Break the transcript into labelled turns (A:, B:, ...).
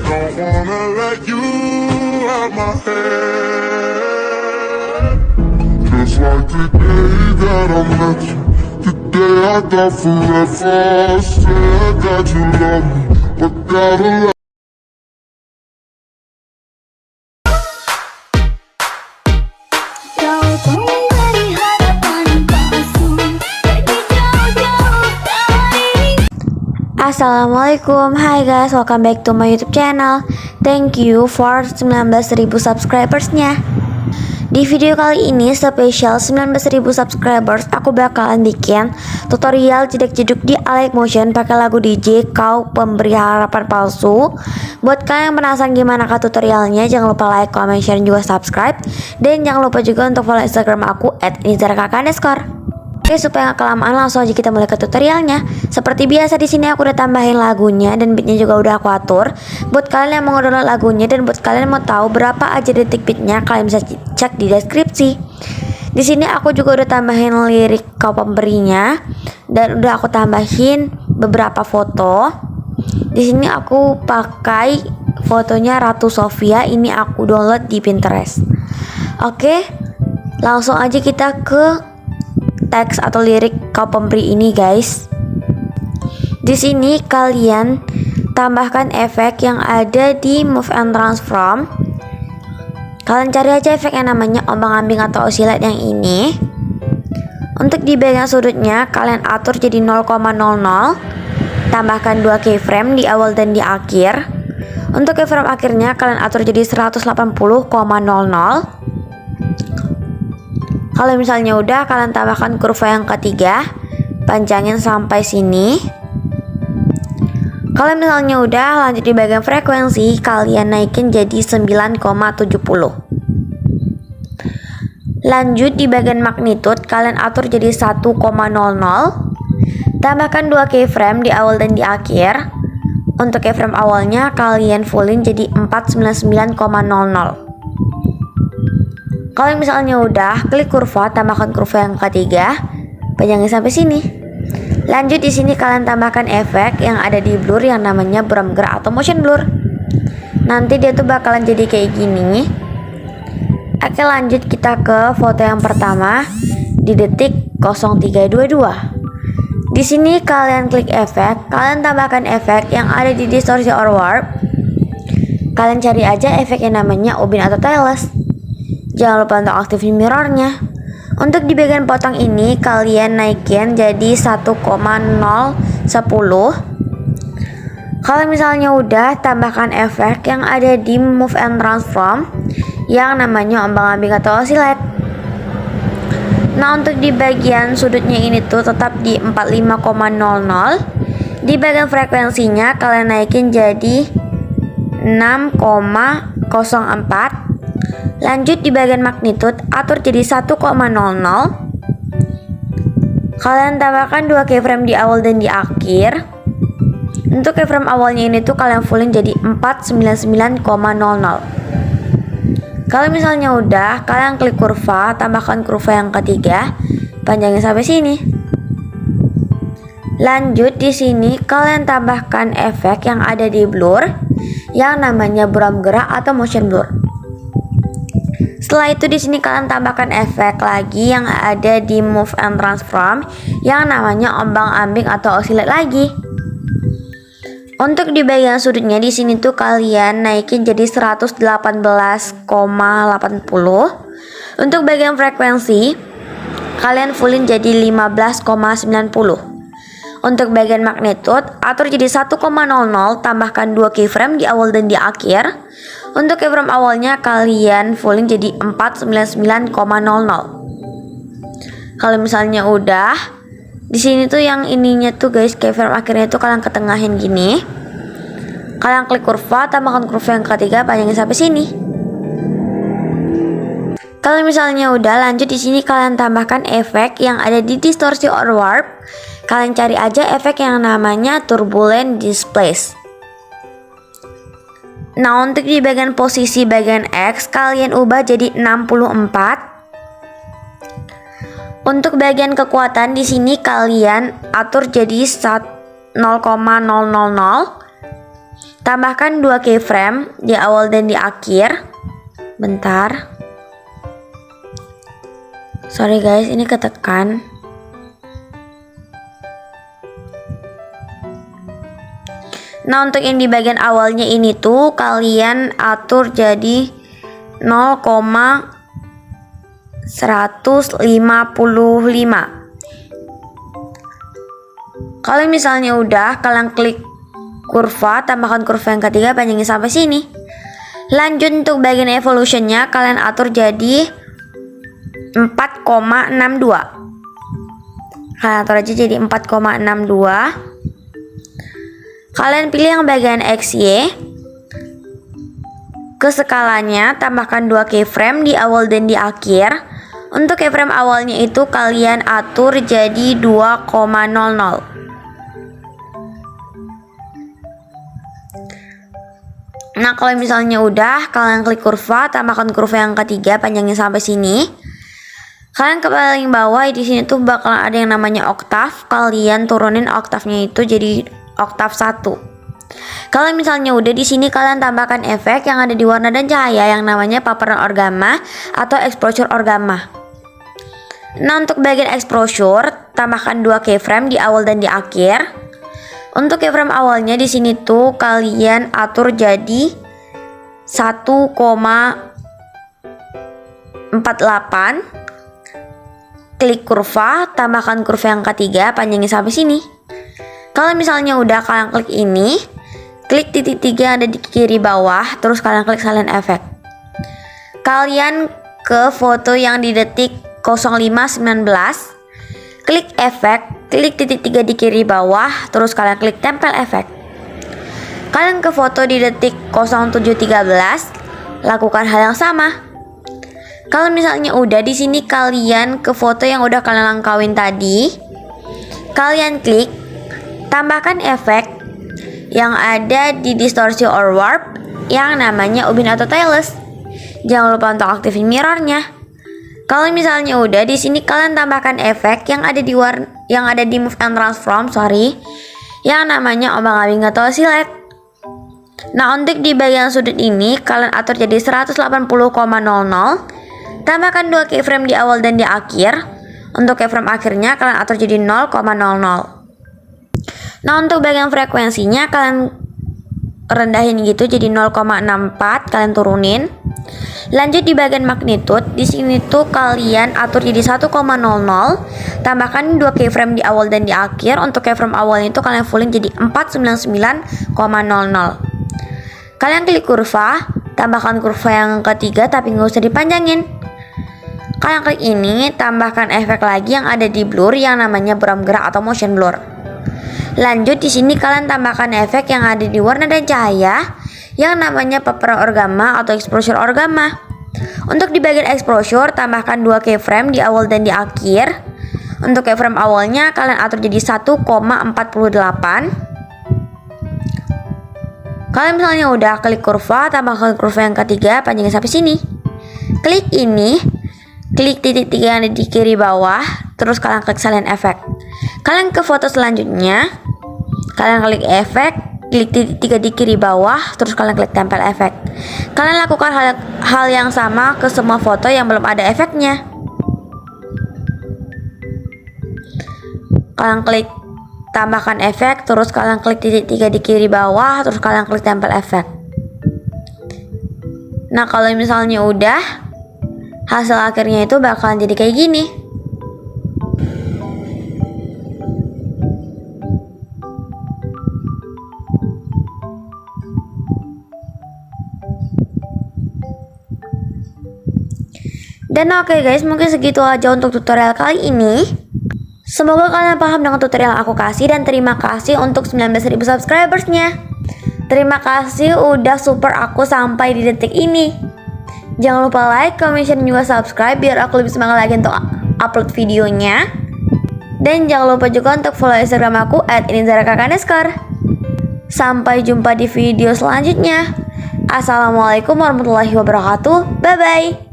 A: Don't wanna let you out my head. Just like the day that I met you, the day I thought forever. Said that you love me, but gotta let.
B: Kau memberi harapan palsu, pergi jauh-jauh dari.
C: Assalamualaikum, hi guys, welcome back to my YouTube channel. Thank you for 19.000 subscribersnya. Di video kali ini spesial 19.000 subscribers, aku bakalan bikin tutorial jeduk-jeduk di Alike Motion pakai lagu DJ Kau Pemberi Harapan Palsu. Buat kalian yang penasaran gimana kah tutorialnya, jangan lupa like, comment, share, dan juga subscribe. Dan jangan lupa juga untuk follow Instagram aku @nizarkak_. Oke, supaya gak kelamaan langsung aja kita mulai ke tutorialnya. Seperti biasa di sini aku udah tambahin lagunya dan beatnya juga udah aku atur. Buat kalian yang mau download lagunya dan buat kalian yang mau tahu berapa aja detik beatnya, kalian bisa cek di deskripsi. Di sini aku juga udah tambahin lirik Kau Pemberinya dan udah aku tambahin beberapa foto. Di sini aku pakai fotonya Ratu Sofia, ini aku download di Pinterest. Oke, langsung aja kita ke teks atau lirik Kau Pemberi ini, guys. Di sini kalian tambahkan efek yang ada di Move and Transform. Kalian cari aja efek yang namanya ombang-ambing atau oscillate yang ini. Untuk di bagian sudutnya kalian atur jadi 0,00. Tambahkan 2 keyframe di awal dan di akhir. Untuk keyframe akhirnya kalian atur jadi 180,00. Kalau misalnya udah, kalian tambahkan kurva yang ketiga, panjangin sampai sini. Kalau misalnya udah, lanjut di bagian frekuensi, kalian naikin jadi 9,70. Lanjut di bagian magnitude, kalian atur jadi 1,00. Tambahkan 2 keyframe di awal dan di akhir. Untuk keyframe awalnya kalian fullin jadi 499,00. Kalau misalnya udah, klik kurva, tambahkan kurva yang ketiga, panjangin sampai sini. Lanjut di sini kalian tambahkan efek yang ada di blur yang namanya buram gerak atau motion blur. Nanti dia tuh bakalan jadi kayak gini. Oke, lanjut kita ke foto yang pertama di detik 0322. Di sini kalian klik efek, kalian tambahkan efek yang ada di distorsi or warp. Kalian cari aja efek yang namanya ubin atau tailless. Jangan lupa untuk aktifin mirrornya. Untuk di bagian potong ini kalian naikin jadi 1,010. Kalau misalnya udah, tambahkan efek yang ada di Move and Transform yang namanya ombang-ambing atau oscillate. Nah, untuk di bagian sudutnya ini tuh tetap di 45,00. Di bagian frekuensinya kalian naikin jadi 6,04. Lanjut di bagian magnitude, atur jadi 1,00. Kalian tambahkan 2 keyframe di awal dan di akhir. Untuk keyframe awalnya ini tuh kalian fullin jadi 499,00. Kalau misalnya udah, kalian klik kurva, tambahkan kurva yang ketiga, panjangin sampai sini. Lanjut di sini kalian tambahkan efek yang ada di blur yang namanya buram gerak atau motion blur. Setelah itu di sini kalian tambahkan efek lagi yang ada di Move and Transform yang namanya ombang-ambing atau oscillate lagi. Untuk di bagian sudutnya di sini tuh kalian naikin jadi 118,80. Untuk bagian frekuensi kalian fullin jadi 15,90. Untuk bagian magnitude atur jadi 1,00, tambahkan 2 keyframe di awal dan di akhir. Untuk keyframe awalnya kalian fullin jadi 499,00. Kalau misalnya udah, di sini tuh yang ininya tuh guys, keyframe akhirnya tuh kalian ketengahin gini. Kalian klik kurva, tambahkan kurva yang ketiga, panjangin sampai sini. Kalau misalnya udah, lanjut di sini kalian tambahkan efek yang ada di distorsi or warp. Kalian cari aja efek yang namanya turbulent displace. Nah, untuk di bagian posisi bagian X kalian ubah jadi 64. Untuk bagian kekuatan di sini kalian atur jadi 0,000. Tambahkan 2 keyframe di awal dan di akhir. Bentar. Sorry guys, ini ketekan. Nah, untuk yang di bagian awalnya ini tuh kalian atur jadi 0,155. Kalau misalnya udah, kalian klik kurva, tambahkan kurva yang ketiga, panjangin sampai sini. Lanjut untuk bagian evolutionnya, kalian atur jadi 4,62. Kalian atur aja jadi 4,62. Kalian pilih yang bagian XY. Ke skalanya, tambahkan 2 keyframe di awal dan di akhir. Untuk keyframe awalnya itu kalian atur jadi 2,00. Nah, kalau misalnya udah, kalian klik kurva, tambahkan kurva yang ketiga, panjangnya sampai sini. Kalian ke paling bawah, di sini tuh bakalan ada yang namanya oktav. Kalian turunin oktavnya itu jadi oktav 1. Kalau misalnya udah, di sini kalian tambahkan efek yang ada di warna dan cahaya yang namanya paparan orgama atau exposure orgama. Nah, untuk bagian exposure, tambahkan 2 keyframe di awal dan di akhir. Untuk keyframe awalnya di sini tuh kalian atur jadi 1,48. Klik kurva, tambahkan kurva yang ketiga, panjangnya sampai sini. Kalau misalnya udah, kalian klik ini, klik titik 3 yang ada di kiri bawah, terus kalian klik silent effect. Kalian ke foto yang di detik 0519, klik efek, klik titik 3 di kiri bawah, terus kalian klik tempel efek. Kalian ke foto di detik 0713, lakukan hal yang sama. Kalau misalnya udah, di sini kalian ke foto yang udah kalian langkawin tadi, kalian klik, tambahkan efek yang ada di distorsi or warp yang namanya ubin atau tailless. Jangan lupa untuk aktifin mirrornya. Kalau misalnya udah, di sini kalian tambahkan efek yang ada di move and transform, yang namanya ombang-ambing atau oscillate. Nah, untuk di bagian sudut ini kalian atur jadi 180,00. Tambahkan 2 keyframe di awal dan di akhir. Untuk keyframe akhirnya kalian atur jadi 0,00. Nah, untuk bagian frekuensinya kalian rendahin gitu jadi 0,64, kalian turunin. Lanjut di bagian magnitude, di sini tuh kalian atur jadi 1,00. Tambahkan 2 keyframe di awal dan di akhir. Untuk keyframe awalnya itu kalian fullin jadi 499,00. Kalian klik kurva, tambahkan kurva yang ketiga tapi nggak usah dipanjangin. Kalian klik ini, tambahkan efek lagi yang ada di blur yang namanya buram gerak atau motion blur. Lanjut di sini kalian tambahkan efek yang ada di warna dan cahaya yang namanya paparan orgama atau exposure orgama. Untuk di bagian exposure, tambahkan 2 keyframe di awal dan di akhir. Untuk keyframe awalnya kalian atur jadi 1,48. Kalian misalnya udah, klik kurva, tambahkan kurva yang ketiga, panjangnya sampai sini. Klik ini, klik titik 3 yang ada di kiri bawah, terus kalian klik silent effect. Kalian ke foto selanjutnya, kalian klik efek, klik titik 3 di kiri bawah, terus kalian klik tempel efek. Kalian lakukan hal yang sama ke semua foto yang belum ada efeknya. Kalian klik tambahkan efek, terus kalian klik titik 3 di kiri bawah, terus kalian klik tempel efek. Nah, kalau misalnya udah, hasil akhirnya itu bakalan jadi kayak gini. Dan oke guys, mungkin segitu aja untuk tutorial kali ini. Semoga kalian paham dengan tutorial yang aku kasih, dan terima kasih untuk 19.000 subscribersnya. Terima kasih udah support aku sampai di detik ini. Jangan lupa like, comment, share, dan juga subscribe biar aku lebih semangat lagi untuk upload videonya. Dan jangan lupa juga untuk follow Instagram aku @inizara_. Sampai jumpa di video selanjutnya. Assalamualaikum warahmatullahi wabarakatuh. Bye bye.